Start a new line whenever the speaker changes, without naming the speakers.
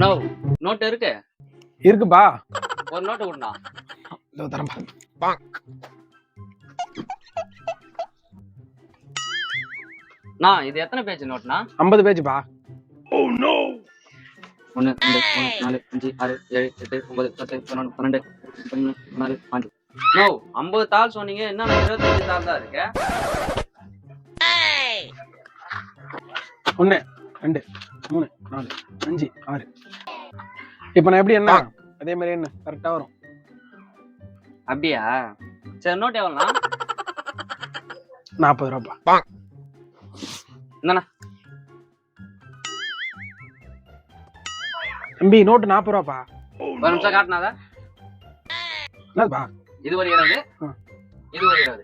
No note இருக்கு
இருக்குப்பா.
ஒரு நோட்டு கொடுண்ணா.
இதோ தரம்பா.
நான் இது எத்தனை பேஜ் நோட்னா?
50 பேஜ்ப்பா.
1 2 3 4 5 6 7 8 9 10 11 12 13 14 15. நோ 50 தாள் சொன்னீங்க, என்ன 25 தாள் தான் இருக்கு.
1 2 3 4 5 6. இப்ப நான் எப்படி என்ன அதே மாதிரி என்ன கரெக்டா வரும்.
அப்படியா? சரி நோட் எவ்வளோண்ணா?
40 ரூபாப்பா.
என்னண்ணா?
தம்பி நோட்டு 40 ரூபாப்பா.
ஒரு நிமிஷம் காட்டினாதா?
என்னப்பா
இது ஒரு 20, இது ஒரு 20.